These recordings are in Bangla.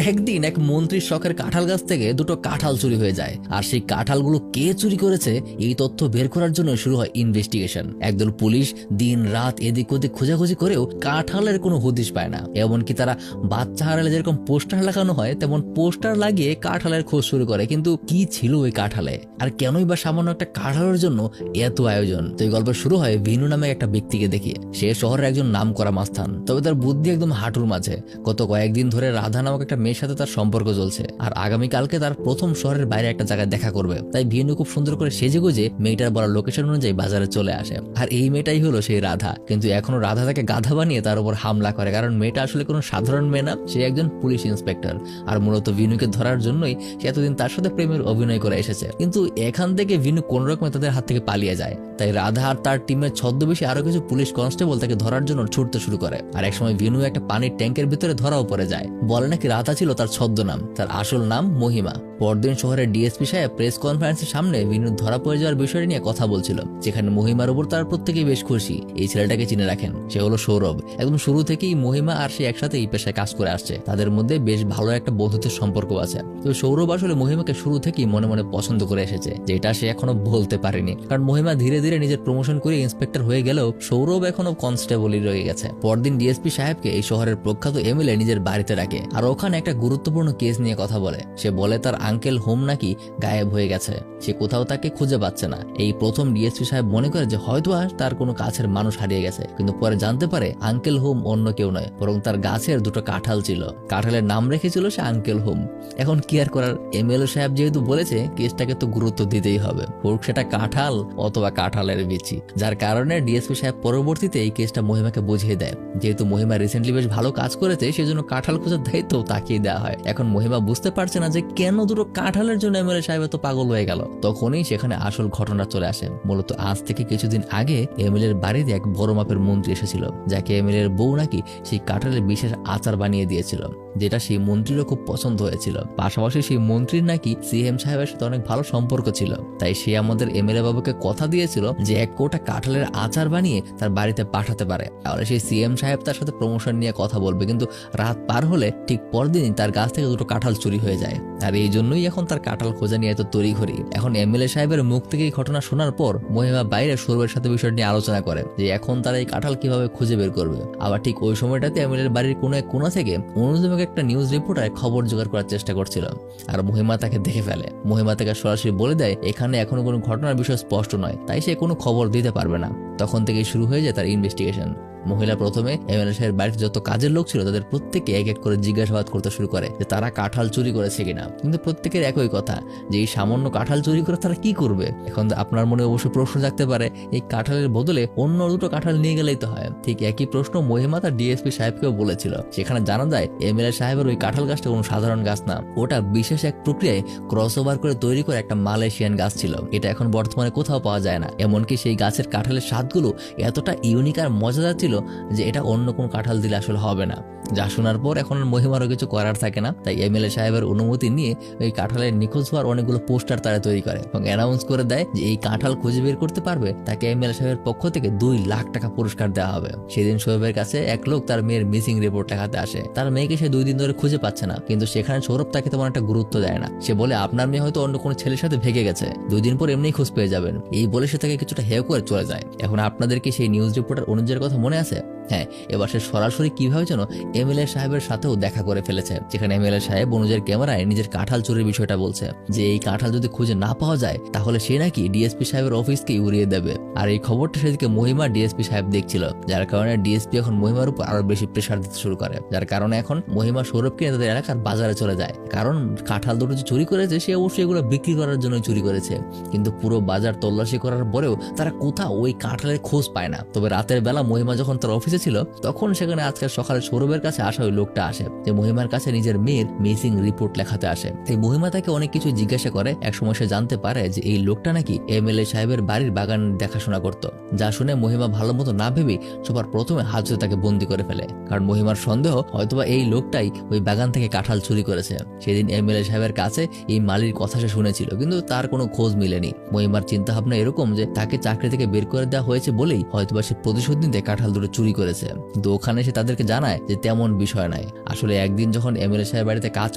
একদিন এক মন্ত্রীর শখের কাঁঠাল গাছ থেকে দুটো কাঁঠাল চুরি হয়ে যায়, আর সেই কাঁঠালগুলো কে চুরি করেছে এই তথ্য বের করার জন্য শুরু হয় ইনভেস্টিগেশন। একদল পুলিশ দিন রাত এদিক ওদিক খোঁজাখুঁজি করেও কাঁঠালের কোনো হদিশ পায় না। এমনকি তারা বাচ্চা হারালে যেরকম পোস্টার লাগানো হয় তেমন পোস্টার লাগিয়ে কাঁঠালের খোঁজ শুরু করে। কিন্তু কি ছিল ওই কাঁঠালে, আর কেনই বা সামান্য একটা কাঁঠালের জন্য এত আয়োজন? তো এই গল্প শুরু হয় ভিনু নামে একটা ব্যক্তিকে দেখিয়ে। সে শহরের একজন নামকরা মাস্তান, তবে তার বুদ্ধি একদম হাঁটুর মাঝে। গত কয়েকদিন ধরে রাধা নামক একটা মেয়ের সাথে তার সম্পর্ক চলছে, আর আগামীকালকে তার প্রথম শহরের বাইরে একটা জায়গায় দেখা করবে। তাই ভিনু খুব সুন্দর করে সেজেগুজে মেয়েটার বলা লোকেশন অনুযায়ী বাজারে চলে আসে। আর এই মেয়েটাই হলো সেই রাধা। কিন্তু এখনো রাধা তাকে গাধা বানিয়ে তার উপর হামলা করে, কারণ মেয়েটা আসলে কোনো সাধারণ মেয়ে না, সে একজন পুলিশ ইন্সপেক্টর। আর মূলত ভিনুকে ধরার জন্যই সে এতদিন তার সাথে প্রেমের অভিনয় করে এসেছে। কিন্তু এখান থেকে ভিনু কোন রকমে তাদের হাত থেকে পালিয়ে যায়। তাই রাধা আর তার টিমের ছদ্মবেশী আরো কিছু পুলিশ কনস্টেবল তাকে ধরার জন্য ছুটতে শুরু করে। আর একসময় ভিনু একটা পানির ট্যাঙ্কের ভিতরে ধরাও পড়ে যায়। বলে নাকি রাধা ছিল তার ছদ্মনাম, তার আসল নাম মহিমা। পরদিন শহরের ডিএসপি সাহেব প্রেস কনফারেন্সের সামনে ভিনু ধরা পড়ে যাওয়ার বিষয়টি নিয়ে কথা বলছিল, যেখানে মহিমার উপর তার প্রত্যেকেই বেশ খুশি। এই ছেলেটাকে চিনে রাখেন, সে হলো সৌরভ। একদম শুরু থেকেই মহিমা আর সে একসাথে এই পেশায় কাজ করে আসছে, তাদের মধ্যে বেশ ভালো একটা বন্ধুত্বের সম্পর্ক আছে। তো সৌরভ আসলে মহিমাকে শুরু থেকেই মনে মনে পছন্দ করে এসেছে, যেটা সে এখনো বলতে পারেনি। কারণ মহিমা ধীরে ধীরে নিজের প্রমোশন করে ইন্সপেক্টর হয়ে গেলেও সৌরভ এখনো কনস্টেবলই রয়ে গেছে। পরদিন ডিএসপি সাহেবকে এই শহরের প্রখ্যাত এমএলএ নিজের বাড়িতে রাখে, আর ওখানে একটা গুরুত্বপূর্ণ কেস নিয়ে কথা বলে। সে বলে তার আঙ্কেল হোম নাকি গায়েব হয়ে গেছে, সে কোথাও তাকে খুঁজে পাচ্ছে না। এই প্রথম ডিএসপি সাহেব মনে করে যে হয়তো তার কোনো কাছের মানুষ হারিয়ে গেছে, কিন্তু পরে জানতে পারে আঙ্কেল হোম অন্য কেউ নয়, বরং তার গাছের দুটো কাঁঠাল ছিল। কাঁঠালের নাম রেখেছিল সে আঙ্কেল হোম। এখন কি আর করার, এমএলএ সাহেব যেহেতু বলেছে কেসটাকে তো গুরুত্ব দিতেই হবে, হোক সেটা কাঁঠাল অথবা কাঁঠালের বিচি। যার কারণে ডিএসপি সাহেব পরবর্তীতে এই কেসটা মহিমাকে বুঝিয়ে দেয়। যেহেতু মহিমা রিসেন্টলি বেশ ভালো কাজ করেছে, সেজন্য কাঁঠাল খোঁজার দায়িত্ব তাকিয়ে দেওয়া হয়। এখন মহিমা বুঝতে পারছে না যে কেন দুটো কাঁঠালের জন্য এমএলএ সাহেব এত পাগল হয়ে গেল। তখনই সেখানে আসল ঘটনা চলে আসে। মূলত আজ থেকে কিছুদিন আগে এমএলএর বাড়িতে এক বড় মাপের মন্ত্রী এসেছিল, যাকে এমএলএর বউ নাকি সেই কাঁঠালের বিশেষ আচার বানিয়ে দিয়েছিল, যেটা সেই মন্ত্রীরও খুব পছন্দ হয়েছিল। পাশাপাশি সেই মন্ত্রীর নাকি সিএম সাহেবের সাথে অনেক ভালো সম্পর্ক ছিল, তাই সে আমাদের এমএলএ বাবুকে কথা দিয়েছিল যে 1 কোটা কাঁঠালের আচার বানিয়ে তার বাড়িতে পাঠাতে পারে। তাহলে সেই সিএম সাহেব তার সাথে প্রমোশন নিয়ে কথা বলবে। কিন্তু রাত পার হলে ঠিক পরদিনই তার গাছ থেকে দুটো কাঁঠাল চুরি হয়ে যায়, আর এই জন্যই এখন তার কাঁঠাল খোঁজা নিয়ে এত তড়িঘড়ি। এখন এমএলএ সাহেবের মুখ থেকে এই ঘটনা শোনার পর মহিমা বাইরে সৌরভের সাথে বিষয়টি নিয়ে আলোচনা করে যে এখন তারা এই কাঁঠাল কিভাবে খুঁজে বের করবে। আবার ঠিক ওই সময়টাতে এমএলএর বাড়ির কোনো এক কোণা থেকে অনুজীবক একটা নিউজ রিপোর্টার খবর জোগাড় করার চেষ্টা করছিল, আর মহিমা তাকে দেখে ফেলে। মহিমা তাকে সরাসরি বলে দেয় এখানে এখনো কোনো ঘটনার বিষয় স্পষ্ট নয়, তাই সে কোনো খবর দিতে পারবে না। তখন থেকেই শুরু হয়ে যায় তার ইনভেস্টিগেশন। মহিলা প্রথমে এমএলএ সাহেবের বাড়িতে যত কাজের লোক ছিল তাদের প্রত্যেককে এক এক করে জিজ্ঞাসাবাদ করতে শুরু করে যে তারা কাঁঠাল চুরি করেছে কিনা। কিন্তু প্রত্যেকের একই কথা যে এই সামান্য কাঁঠাল চুরি করে তারা কি করবে। এখন আপনার মনে অবশ্যই প্রশ্ন থাকতে পারে এই কাঁঠালের বদলে অন্য দুটো কাঁঠাল নিয়ে গেলেই তো হয়। ঠিক একই প্রশ্ন মহিমা তার ডিএসপি সাহেবকেও বলেছিল। সেখানে জানা যায় এমএলএ সাহেবের ওই কাঁঠাল গাছটা কোনো সাধারণ গাছ না, ওটা বিশেষ এক প্রক্রিয়ায় ক্রস ওভার করে তৈরি করে একটা মালয়েশিয়ান গাছ ছিল। এটা এখন বর্তমানে কোথাও পাওয়া যায় না। এমনকি সেই গাছের কাঁঠালের স্বাদগুলো এতটা ইউনিক আর মজাদার ছিল যে এটা অন্য কোন কাঁঠাল দিলে আসলে হবে না। যা শোনার পর এখন মহিমারও কিছু করার থাকে না, তাই এমএলএ সাহেবের অনুমতি নিয়ে ওই কাঁঠালের নিখোঁজ হওয়ার অনেকগুলো পোস্টার তারা তৈরি করে এবং অ্যানাউন্স করে দেয় যে এই কাঁঠাল খুঁজে বের করতে পারবে তাকে এমএলএ সাহেবের পক্ষ থেকে 2 লাখ টাকা পুরস্কার দেওয়া হবে। সেদিন সৌরভের কাছে এক লোক তার মেয়ের মিসিং রিপোর্ট লেখাতে আসে। তার মেয়েকে সে 2 দিন ধরে খুঁজে পাচ্ছে না, কিন্তু সেখানে সৌরভ তাকে তেমন একটা গুরুত্ব দেয় না। সে বলে আপনার মেয়ে হয়তো অন্য কোনো ছেলের সাথে ভেগে গেছে, 2 দিন পর এমনিই খোঁজ পেয়ে যাবেন। এই বলে সে তাকে কিছুটা হেয় করে চলে যায়। এখন আপনাদের কি সেই নিউজ রিপোর্টার অনুজের কথা মনে আছে? হ্যাঁ, এবার সে সরাসরি কিভাবে যেন এমএলএ সাহেবের সাথেও দেখা করে ফেলেছে, যেখানে এমএলএ সাহেব অনুজের ক্যামেরায় নিজের কাঁঠাল চুরির বিষয়টা বলছে যে এই কাঁঠাল যদি খুঁজে না পাওয়া যায় তাহলে সে নাকি ডিএসপি সাহেবের অফিসকে উড়িয়ে দেবে। আর এই খবরটা সেদিকে মহিমা ডিএসপি সাহেব দেখছিল, যার কারণে ডিএসপি এখন মহিমার উপর আরো বেশি প্রেশার দিতে শুরু করে। যার কারণে এখন মহিমা সৌরভকে তাদের এলাকার বাজারে চলে যায়, কারণ কাঁঠাল দুটো যে চুরি করেছে সে অবশ্যই এগুলো বিক্রি করার জন্য চুরি করেছে। কিন্তু পুরো বাজার তল্লাশি করার পরেও তারা কোথাও ওই কাঁঠালের খোঁজ পায় না। তবে রাতের বেলা মহিমা যখন তার অফিসে ছিল তখন সেখানে আজকে সকালে সৌরভের কাছে আসা ওই লোকটা আসে, যে মহিমার কাছে নিজের মেয়ের মিসিং রিপোর্ট লেখাতে আসে। এই মহিমা তাকে অনেক কিছু জিজ্ঞাসা করে। একসময় সে জানতে পারে যে এই লোকটা নাকি এমএলএ সাহেবের বাড়ির বাগান দেখাশোনা করত। যা শুনে মহিমা ভালো মতো না ভেবে সবার প্রথমে হাজতে তাকে বন্দি করে ফেলে, কারণ মহিমার সন্দেহ হয়তোবা এই লোকটাই ওই বাগান থেকে কাঁঠাল চুরি করেছে। সেদিন এমএলএ সাহেবের কাছে এই মালির কথা সে শুনেছিল, কিন্তু তার কোনো খোঁজ মিলেনি। মহিমার চিন্তা ভাবনা এরকম যে তাকে চাকরি থেকে বের করে দেওয়া হয়েছে বলেই হয়তোবা সে প্রতিশোধ নিতে কাঁঠাল দুটো চুরি করেছে। কিন্তু ওখানে সে তাদেরকে জানায় যে তেমন বিষয় নাই। আসলে একদিন যখন এমএলএ সাহেব বাড়িতে কাজ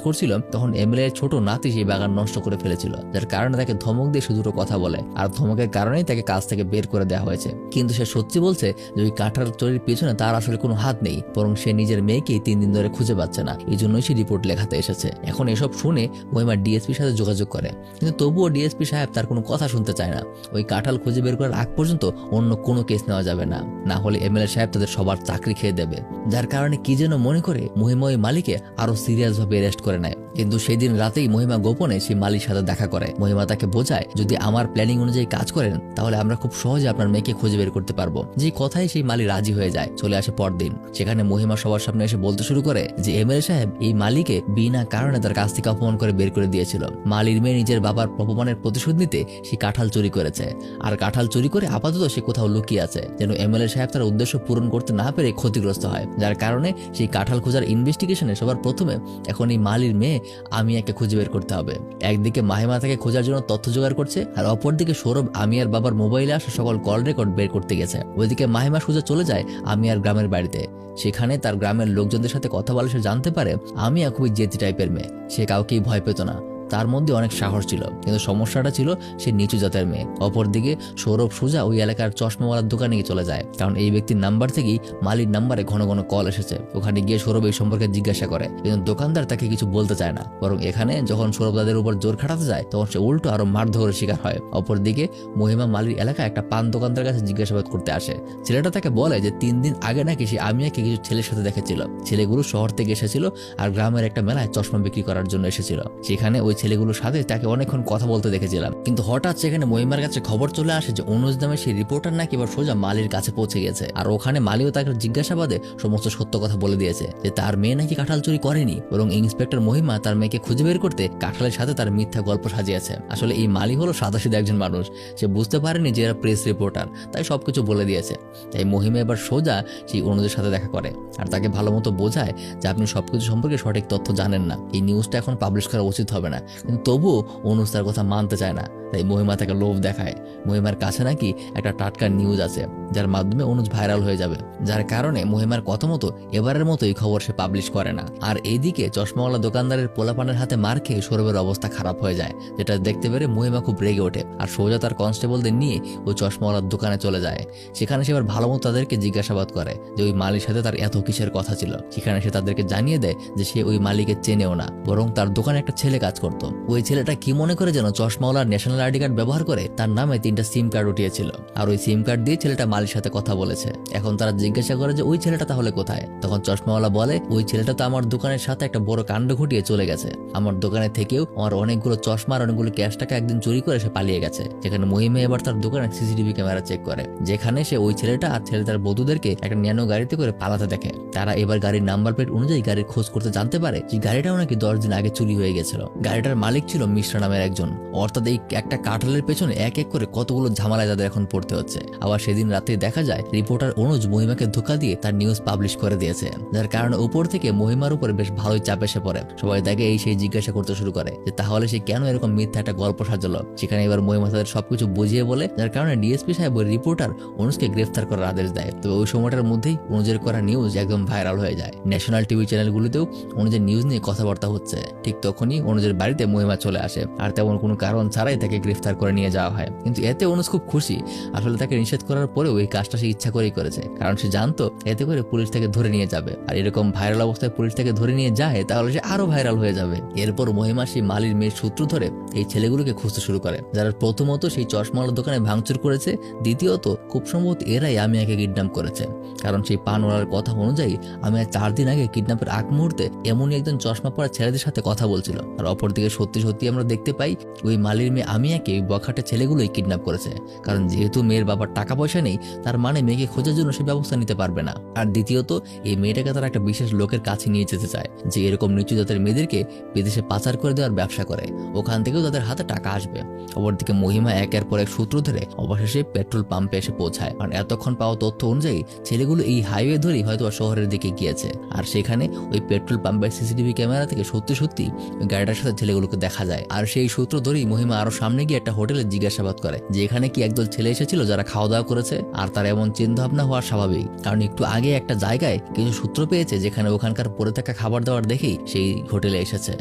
করছিল তখন এমএলএ এর ছোট নাতি সেই বাগান নষ্ট করে ফেলেছিল, যার কারণে তাকে ধমক দিয়ে শুধু কথা বলে, আর ধমকের কারণেই তাকে কাজ থেকে বের করে দেওয়া হয়েছে। কিন্তু সে সত্যি বলছে যে ওই কাঁঠাল চুরির পিছনে তার আসলে কোনো হাত নেই, বরং সে নিজের মেয়েকেই 3 দিন ধরে খুঁজে পাচ্ছে না, এই জন্যই সে রিপোর্ট লেখাতে এসেছে। এখন এসব শুনে মহিমা ডিএসপির সাথে যোগাযোগ করে, কিন্তু তবুও ডিএসপি সাহেব তার কোনো কথা শুনতে চায় না। ওই কাঁঠাল খুঁজে বের করার আগ পর্যন্ত অন্য কোনো কেস নেওয়া যাবে না, না হলে এমএলএ সাহেব তাদের সবার চাকরি খেয়ে দেবে। যার কারণে কি যেন মনে করে মহিমা ওই মালিকে আরো সিরিয়াস ভাবে অ্যারেস্ট করে নেয়। কিন্তু সেই দিন রাতেই মহিমা গোপনে সেই মালির সাথে দেখা করে। মহিমা তাকে বোঝায়, যদি আমার প্ল্যানিং অনুযায়ী কাজ করেন তাহলে আমরা খুব সহজে আপনার মেয়েকে খুঁজে বের করতে পারবো। যে কথাই সেই মালি রাজি হয়ে যায়। চলে আসে পরদিন, সেখানে মহিমা সবার সামনে এসে বলতে শুরু করে যে এমএলএ সাহেব এই মালিকে বিনা কারণে তার কাছ থেকে অপমান করে বের করে দিয়েছিল। মালির মেয়ে নিজের বাবার অপমানের প্রতিশোধ নিতে সে কাঁঠাল চুরি করেছে, আর কাঁঠাল চুরি করে আপাতত সে কোথাও লুকিয়ে আছে, যেন এমএলএ সাহেব তার উদ্দেশ্য পূরণ করতে না পেরে ক্ষতিগ্রস্ত হয়। যার কারণে সেই কাঁঠাল খোঁজার ইনভেস্টিগেশনে সবার প্রথমে এখন এই মালির মেয়ে আমিয়াকে খুঁজে বের করতে হবে। একদিকে মাহিমা তাকে খোঁজার জন্য তথ্য জোগাড় করছে, আর অপরদিকে সৌরভ আমিয়ার বাবার মোবাইলে আসা সকল কল রেকর্ড বের করতে গেছে। ওইদিকে মাহিমা সোজা চলে যায় আমিয়ার গ্রামের বাড়িতে। সেখানে তার গ্রামের লোকজনদের সাথে কথা বলে সে জানতে পারে আমিয়া খুবই জেদি টাইপের মেয়ে, সে কাউকেই ভয় পেত না, তার মধ্যে অনেক সাহস ছিল, কিন্তু সমস্যাটা ছিল সে নিচু জাতের মেয়ে। অপরদিকে সৌরভ সোজা ওই এলাকার চশমাওয়ালার দোকানে গিয়ে চলে যায়, কারণ এই ব্যক্তির নাম্বার থেকেই মালির নাম্বারে ঘন ঘন কল এসেছে। ওখানে গিয়ে সৌরভ এই সম্পর্কে জিজ্ঞাসা করে, কিন্তু দোকানদার তাকে কিছু বলতে চায় না, বরং এখানে যখন সৌরভ তাদের উপর জোর খাটাতে যায় তখন সে উল্টো আরো মারধরের শিকার হয়। অপরদিকে মহিমা মালির এলাকায় একটা পান দোকানদার কাছে জিজ্ঞাসাবাদ করতে আসে। ছেলেটা তাকে বলে যে 3 দিন আগে নাকি সে আমিয়াকে কিছু ছেলের সাথে দেখেছিল। ছেলেগুলো শহর থেকে এসেছিল আর গ্রামের একটা মেলায় চশমা বিক্রি করার জন্য এসেছিল। সেখানে ওই ছেলেগুলোর সাথে তাকে অনেকক্ষণ কথা বলতে দেখেছিলাম, কিন্তু হঠাৎ সেখানে মহিমার কাছে খবর চলে আসে যে অনুজ নামে সেই রিপোর্টার নাকি এবার সোজা মালির কাছে পৌঁছে গেছে। আর ওখানে মালিও তাকে জিজ্ঞাসাবাদে সমস্ত সত্য কথা বলে দিয়েছে যে তার মেয়ে নাকি কাঁঠাল চুরি করেনি, বরং ইন্সপেক্টর মহিমা তার মেয়েকে খুঁজে বের করতে কাঁঠালের সাথে তার মিথ্যা গল্প সাজিয়েছে। আসলে এই মালি হলো সাদাসিধা একজন মানুষ, সে বুঝতে পারেনি যে এরা প্রেস রিপোর্টার, তাই সবকিছু বলে দিয়েছে। তাই মহিমা এবার সোজা সেই অনুজের সাথে দেখা করে আর তাকে ভালো মতো বোঝায় যে আপনি সবকিছু সম্পর্কে সঠিক তথ্য জানেন না, এই নিউজটা এখন পাবলিশ করা উচিত হবে না। কিন্তু তবুও অনুজ তার কথা মানতে চায় না, তাই মহিমা তাকে লোভ দেখায়। মহিমার কাছে নাকি একটা টাটকা নিউজ আছে যার মাধ্যমে অনুজ ভাইরাল হয়ে যাবে, যার কারণে মহিমার কথা মতো এবারের মতো এই খবর সে পাবলিশ করে না। আর এইদিকে চশমাওয়ালা দোকানদারের পোলাপানের হাতে মার খেয়ে সৌরভের অবস্থা খারাপ হয়ে যায়, যেটা দেখতে পেরে মহিমা খুব রেগে ওঠে আর সোজা তার কনস্টেবলদের নিয়ে ওই চশমাওয়ালার দোকানে চলে যায়। সেখানে সে এবার ভালো মতো তাদেরকে জিজ্ঞাসাবাদ করে যে ওই মালির সাথে তার এত কিসের কথা ছিল। সেখানে সে তাদেরকে জানিয়ে দেয় যে সে ওই মালিকে চেনেও না, বরং তার দোকানে একটা ছেলে কাজ করত। ওই ছেলেটা কি মনে করে যেন চশমাওয়ালার ন্যাশনাল আইডি কার্ড ব্যবহার করে তার নামে 3টা সিম কার্ড উঠিয়েছিল, আর ওই সিম কার্ড দিয়ে ছেলেটা মালির সাথে কথা বলেছে। এখন তারা জিজ্ঞাসা করে যে ওই ছেলেটা তাহলে কোথায়। তখন চশমাওয়ালা বলে ওই ছেলেটা তো আমার দোকানের সাথে একটা বড় কাণ্ড ঘটিয়ে চলে গেছে, আমার দোকানে থেকেও আমার অনেকগুলো চশমা আর অনেকগুলো ক্যাশ টাকা একদিন চুরি করে সে পালিয়ে গেছে। যেখানে মহিমা এবার তার দোকানে সিসিটিভি ক্যামেরা চেক করে, যেখানে সে ওই ছেলেটা আর ছেলেটার বধূদেরকে একটা ন্যানো গাড়িতে করে পালাতে দেখে। তারা এবার গাড়ির নাম্বার প্লেট অনুযায়ী গাড়ির খোঁজ করতে জানতে পারে যে গাড়িটাও নাকি 10 দিন আগে চুরি হয়ে গেছিল। গাড়িটার মালিক ছিল মিশ্রা নামের একজন। অর্থাৎ এই একটা কাঁঠালের পেছনে এক এক করে কতগুলো ঝামেলায় তাদের এখন পড়তে হচ্ছে। আবার সেদিন রাতে দেখা যায় রিপোর্টার অনুজ মহিমাকে ধোঁকা দিয়ে তার নিউজ পাবলিশ করে দিয়েছে, যার কারণে উপর থেকে মহিমার উপরে বেশ ভালোই চাপ এসে পড়ে। সবাই তাকে এই সেই জিজ্ঞাসা করতে শুরু করে যে তাহলে সে কেন এরকম মিথ্যা একটা গল্প সাজালো। সেখানে এবার মহিমা তাদের সবকিছু বুঝিয়ে বলে, যার কারণে ডিএসপি সাহেব ওই রিপোর্টার অনুজকে গ্রেফতার করার আদেশ দেয়। তবে ওই সময়টার মধ্যেই অনুজের করা নিউজ একদম ভাইরাল হয়ে যায়। ন্যাশনাল টিভি চ্যানেলগুলোতেও অনুজের নিউজ নিয়ে কথাবার্তা হচ্ছে। ঠিক তখনই অনুজের বাড়িতে মহিমা চলে আসে আর তেমন কোনো কারণ ছাড়াই তাকে গ্রেফতার করে নিয়ে যাওয়া হয়। কিন্তু এতে অনুজ খুব খুশি। আসলে তাকে নিষেধ করার পরেও এই কাজটা সে ইচ্ছা করেই করেছে, কারণ সে জানতো এতে করে পুলিশ তাকে ধরে নিয়ে যাবে, আর এরকম ভাইরাল অবস্থায় পুলিশ তাকে ধরে নিয়ে যায় তাহলে সে আরো ভাইরাল হয়ে যাবে। এরপর মহিমা সেই মালির মেয়ের সূত্র ধরে এই ছেলেগুলোকে খুঁজতে শুরু করে, যারা প্রথমত সেই চশমাওয়ালার দোকানে ভাঙচুর করেছে, দ্বিতীয়ত খুব সম্ভবত এরাই আমিয়াকে কিডন্যাপ করেছে। কারণ সেই পানওয়ালার কথা অনুযায়ী আমিয়া 4 দিন আগে কিডন্যাপের আগ মুহূর্তে এমনই একজন চশমা পরা ছেলেদের সাথে কথা বলছিল। আর অপরদিকে সত্যি সত্যি আমরা দেখতে পাই ওই মালির মেয়ে আমিয়াকে ওই বখাটে ছেলেগুলোই কিডন্যাপ করেছে। কারণ যেহেতু মেয়ের বাবার টাকা পয়সা নেই, তার মানে মেয়েকে খোঁজার জন্য সে ব্যবস্থা নিতে পারবে না। আর দ্বিতীয়ত এই মেয়েটাকে তারা একটা বিশেষ লোকের কাছে নিয়ে যেতে চায়, যে এরকম নিচু জাতের মেয়েদেরকে বিদেশে পাচার করে দেওয়ার ব্যবসা করে, ওখান থেকেও তাদের হাতে টাকা আসবে। অপরদিকে মহিমা একের পর এক সূত্র ধরে অবশেষে পেট্রোল পাম্পে এসে পৌঁছায়। আর এতক্ষণ পাওয়া তথ্য অনুযায়ী ছেলেগুলো এই হাইওয়ে ধরেই হয়তো শহরের দিকে গিয়েছে। আর সেখানে ওই পেট্রোল পাম্পের সিসিটিভি ক্যামেরা থেকে সত্যি সত্যি ওই গাড়িটার সাথে ছেলেগুলো ছেলেগুলোকে দেখা যায়। আর সেই সূত্র ধরেই মহিমা আরো সামনে গিয়ে একটা হোটেলে জিজ্ঞাসাবাদ করে যে এখানে কি একদল ছেলে এসেছিল যারা খাওয়া দাওয়া করেছে, আর তার এমন চিন্তা ভাবনা হওয়া স্বাভাবিক, কারণ একটু আগে একটা জায়গায় কিছু সূত্র পেয়েছে যেখানে ওখানকার পড়ে থাকা খাবার দাবার দেখেই সেই হোটেলে এসেছে।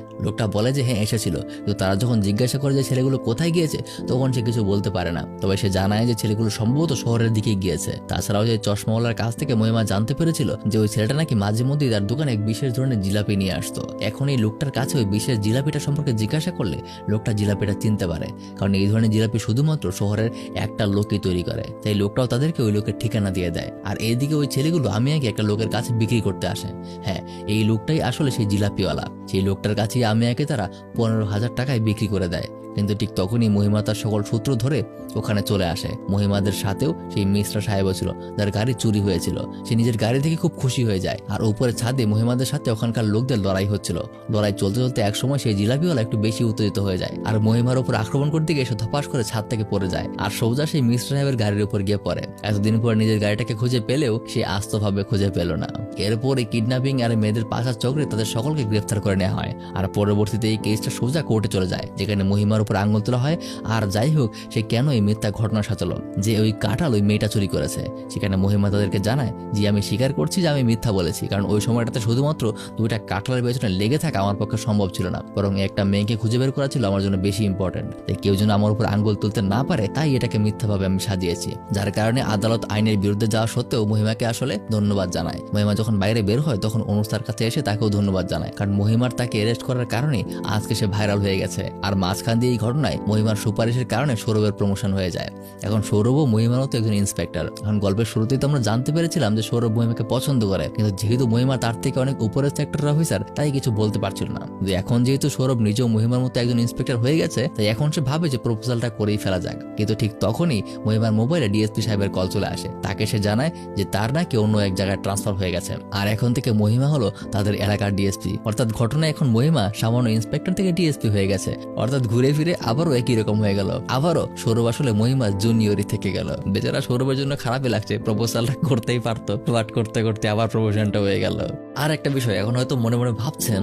লোকটা বলে যে হ্যাঁ এসেছিল, কিন্তু তারা যখন জিজ্ঞাসা করে যে ছেলেগুলো কোথায় গিয়েছে তখন সে কিছু বলতে পারে না। তবে সে জানায় যে ছেলেগুলো সম্ভবত শহরের দিকে গিয়েছে। তাছাড়াও যে চশমাওয়ালার কাছ থেকে মহিমা জানতে পেরেছিল যে ওই ছেলেটা নাকি মাঝে মধ্যেই তার দোকানে এক বিশেষ ধরনের জিলাপি নিয়ে আসতো। এখন এই লোকটার কাছে ওই বিশেষ জিলাপিটা সম্পর্কে জিজ্ঞাসা করলে লোকটা জিলাপিটা চিনতে পারে, কারণ এই ধরনের জিলাপি শুধুমাত্র শহরের একটা লোকই তৈরি করে। তাই লোকটাও তাদেরকে ওই লোকের ঠিকানা দিয়ে দেয়। আর এইদিকে ওই ছেলেগুলো আমি আগে একটা লোকের কাছে বিক্রি করতে আসে। হ্যাঁ, এই লোকটাই আসলে সেই জিলাপিওয়ালা। সেই লোকটার কাছেই আমি আগে তারা 15,000 টাকায় বিক্রি করে দেয়। কিন্তু ঠিক তখনই মহিমা তার সকল সূত্র ধরে ওখানে চলে আসে। মহিমাদের সাথেও সেই মিশ্রা সাহেবও ছিল, যার গাড়ি চুরি হয়েছিল। সে নিজের গাড়ি থেকে খুব খুশি হয়ে যায়। আর উপরে ছাদে মহিমাদের সাথে ওখানকার লোকদের লড়াই হচ্ছিল। লড়াই চলতে চলতে একসময় সেই জিলাপিওয়ালা একটু বেশি উত্তেজিত হয়ে যায় আর মহিমার উপর আক্রমণ করতে গিয়ে সে ধপাস করে ছাদ থেকে পড়ে যায় আর সোজা সেই মিশ্রা সাহেবের গাড়ির উপর গিয়ে পড়ে। এতদিন পর নিজের গাড়িটাকে খুঁজে পেলেও সে আস্তভাবে খুঁজে পেল না। এরপর এই কিডন্যাপিং আর মেয়েদের পাচার চক্রে তাদের সকলকে গ্রেফতার করে নেওয়া হয়। আর পরবর্তীতে এই কেসটা সোজা কোর্টে চলে যায়, যেখানে মহিমার উপর আঙুল তোলা হয়। আর যাই হোক, সে কেন এই মিথ্যা ঘটনা সাজালো যে ওই কাঁঠাল ওই মেয়েটা চুরি করেছে, সেখানে মহিমা তাদেরকে জানায় যে আমি স্বীকার করছি যে আমি মিথ্যা বলেছি, কারণ ওই সময়টাতে শুধুমাত্র 2টা কাঁঠালের পেছনে লেগে থাকা আমার পক্ষে সম্ভব ছিল না, বরং একটা মেয়েকে খুঁজে বের করা ছিল আমার জন্য বেশি ইম্পর্টেন্ট। তাই কেউ যেন আমার উপর আঙ্গুল তুলতে না পারে, তাই এটাকে মিথ্যাভাবে আমি সাজিয়েছি। যার কারণে আদালত আইনের বিরুদ্ধে যাওয়া সত্ত্বেও মহিমাকে আসলে ধন্যবাদ জানায়। মহিমা যখন বাইরে বের হয় তখন অনুজ তার কাছে এসে তাকেও ধন্যবাদ জানায়, কারণ মহিমার তাকে অ্যারেস্ট করার কারণে আজকে সে ভাইরাল হয়ে গেছে। আর মাঝখান দিয়ে এই ঘটনায় মহিমার সুপারিশের কারণে সৌরভের প্রমোশন হয়ে যায়। এখন সৌরভও মহিমার মতো একজন ইন্সপেক্টর। এখন গল্পের শুরুতেই তো আমরা জানতে পেরেছিলাম যে সৌরভ মহিমাকে পছন্দ করে, কিন্তু যেহেতু মহিমা তার থেকে অনেক উপরের সেক্টর অফিসার, তাই কিছু বলতে পারছিল না। এখন যেহেতু সৌরভ নিজেও মহিমার মতো একজন ইন্সপেক্টর হয়ে গেছে, তাই এখন সে ভাবে যে প্রপোজালটা করেই ফেলা যাক। কিন্তু ঠিক তখনই মহিমার মোবাইলে ডিএসপি সাহেবের কল চলে আসে। তাকে সে জানায় যে তার নাকি অন্য এক জায়গায় ট্রান্সফার হয়ে গেছে, আর এখন থেকে মহিমা হলো তাদের এলাকার ডিএসপি। অর্থাৎ ঘটনায় এখন মহিমা সামান্য ইন্সপেক্টর থেকে ডিএসপি হয়ে গেছে। অর্থাৎ ঘুরে ফিরে আবারও একই রকম হয়ে গেল। আবারও সৌরভ আসলে মহিমা জুনিয়রই থেকে গেল। বেচারা সৌরভের জন্য খারাপই লাগছে, প্রপোজালটা করতেই পারতো, বাট করতে করতে আবার প্রমোশনটা হয়ে গেল। আর একটা বিষয়, এখন হয়তো মনে মনে ভাবছেন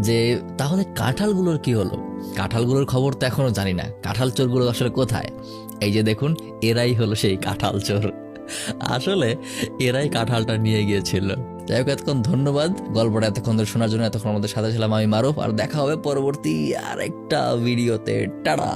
যে তাহলে কাঁঠালগুলোর কি হলো? কাঁঠালগুলোর খবর তো এখনো জানি না। কাঁঠাল চোরগুলো আসলে কোথায়? এই যে দেখুন, এরাই হলো সেই কাঁঠাল চোর। আসলে এরাই কাঁঠালটা নিয়ে গিয়েছিল। যাই হোক, এতক্ষণ ধন্যবাদ গল্পটা এতক্ষণ ধরে শোনার জন্য। এতক্ষণ আমাদের সাথে ছিলাম আমি মারুফ, আর দেখা হবে পরবর্তী আরেকটা ভিডিওতে। টাটা।